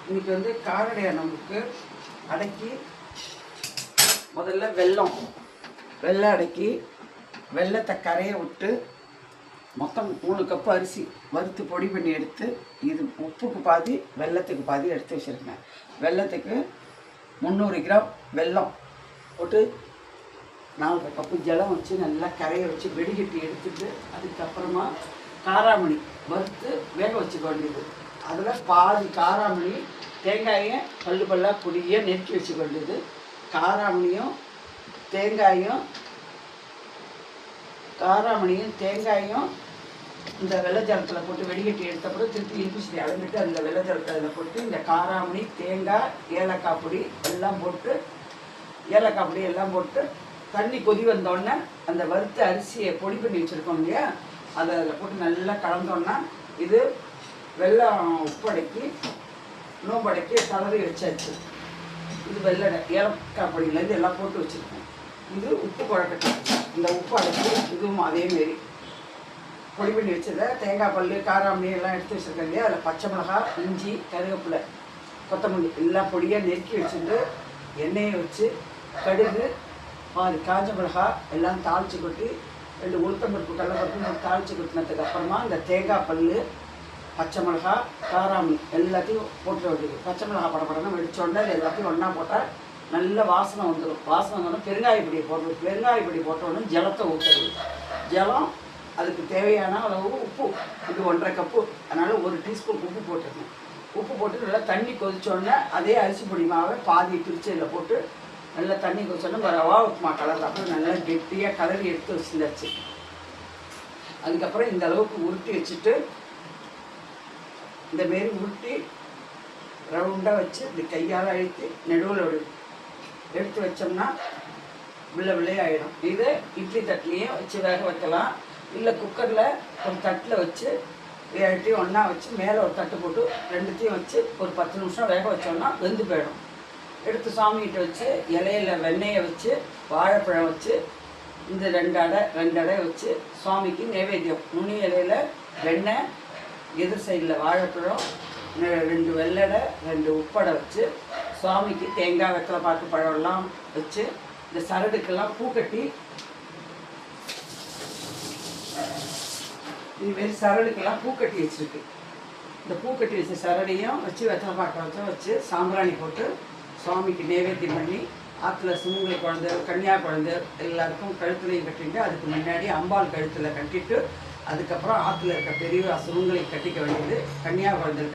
இன்னைக்கு வந்து காரடையா நமக்கு அடக்கி முதல்ல வெல்லம் அடக்கி வெல்லத்தை கரைய விட்டு மொத்தம் 3 கப்பு அரிசி வறுத்து பொடி பண்ணி எடுத்து இது உப்புக்கு பாதி வெல்லத்துக்கு பாதி எடுத்து வச்சுருக்கேன். வெல்லத்துக்கு 300 கிராம் வெல்லம் போட்டு 4 கப்பு ஜலம் வச்சு நல்லா கரைய வச்சு வெடிகட்டி எடுத்துட்டு அதுக்கப்புறமா காராமணி வறுத்து வேக வச்சுக்க வேண்டியது. அதில் பாதி காராமணி தேங்காயை பல்லாக பொடியாக நெருக்கி வச்சுக்க வேண்டியது. காராமணியும் தேங்காயும் இந்த வெள்ளை ஜலத்தில் போட்டு வெடிகட்டி எடுத்தப்பறம் திருப்பி இனிப்பு அளந்துட்டு அந்த வெள்ளை ஜலத்தை அதில் போட்டு இந்த காராமணி தேங்காய் ஏலக்காய் பொடி எல்லாம் போட்டு தண்ணி கொதி வந்தோடனே அந்த வறுத்த அரிசியை பொடி பண்ணி வச்சுருக்கோம் இல்லையா, அதை அதில் போட்டு நல்லா கலந்தோன்னா இது வெல்லம் உப்படைக்கி நோம்படைக்கி கலரி வச்சாச்சு. இது வெள்ளடை ஏலக்காய் பொடியிலேருந்து எல்லாம் போட்டு வச்சுருக்கோம். இது உப்பு குழக்கட்டை. இந்த உப்பு அடைச்சி இதுவும் அதேமாரி பொடி பண்ணி வச்சதை தேங்காய் பல் காராமணி எல்லாம் எடுத்து வச்சுருக்கேன் இல்லையா, அதில் பச்சை மிளகாய் இஞ்சி கருவேப்பிலை கொத்தமல்லி எல்லாம் பொடியாக நெருக்கி வச்சுட்டு எண்ணெயை வச்சு கடுகு பாதி காஞ்ச மிளகாய் எல்லாம் தாளித்து கொட்டி 2 உளுத்தம்பருப்பு கடலைப்பருப்பு தாளித்து கொட்டினதுக்கு அப்புறமா இந்த தேங்காய் பல் பச்சை மிளகாய் காராமணி எல்லாத்தையும் போட்டு வேண்டியது. பச்சை மிளகாய் படப்படணும் வெடிச்சோடனே அது எல்லாத்தையும் ஒன்றா போட்டால் நல்ல வாசனை வந்துடும். வாசனை வந்தோடனே பெருங்காயப்பொடி போடுறது. பெருங்காயப்பொடி போட்டோடனே ஜலத்தை ஊற்றுறது. ஜலம் அதுக்கு தேவையான அளவு உப்பு, இது 1.5 கப்பு, அதனால் 1 டீஸ்பூன் உப்பு போட்டுருக்கேன். உப்பு போட்டு நல்லா தண்ணி கொதிச்சோடனே அதே அரிசி பொடி மாவை பாதி பிரிச்சதில் போட்டு நல்லா தண்ணி கொதிச்சோடனே ரவா உப்புமா கலர் அப்புறம் நல்லா கெட்டியாக கலரி எடுத்து வச்சுருந்தாச்சு. அதுக்கப்புறம் இந்த அளவுக்கு உருட்டி வச்சுட்டு இந்தமாரி உருட்டி ரவுண்டாக வச்சு இப்படி கையால் அழுத்தி நடுவில் எடுத்து வச்சோம்னா விளையாயிடும். இது இட்லி தட்டிலையும் வச்சு வேக வைக்கலாம், இல்லை குக்கரில் ஒரு தட்டில் வச்சு எல்லாத்தையும் ஒன்றா வச்சு மேலே ஒரு தட்டு போட்டு ரெண்டுத்தையும் வச்சு ஒரு 10 நிமிஷம் வேக வச்சோம்னா வெந்து போயிடும். எடுத்து சாமிகிட்ட வச்சு இலையில வெண்ணெயை வச்சு வாழைப்பழம் வச்சு இந்த 2 அடை வச்சு சுவாமிக்கு நைவேத்தியம். நுனி இலையில் வெண்ணெய், எதிர் சைடில் வாழைப்பழம், 2 வெள்ளடை 2 உப்படை வச்சு சுவாமிக்கு தேங்காய் வெத்தலை பாக்கு பழம்லாம் வச்சு இந்த சரடுக்கெல்லாம் பூக்கட்டி இதுமாரி சரடுக்கெல்லாம் பூக்கட்டி வச்சுருக்கு. இந்த பூக்கட்டி வச்ச சரடையும் வச்சு வெத்தலை பாக்கு வச்சு சாம்பிராணி போட்டு சுவாமிக்கு நைவேத்தியம் பண்ணி ஆற்றுல சுமங்கலி குழந்தை கன்னியா குழந்தை எல்லாருக்கும் கழுத்துலையும் கட்டிட்டு அதுக்கு முன்னாடி அம்பாள் கழுத்தில் கட்டிட்டு அதுக்கப்புறம் ஆற்றுல இருக்க பெரிய சுமங்கலை கட்டிக்க வேண்டியது கன்னியா குழந்தை.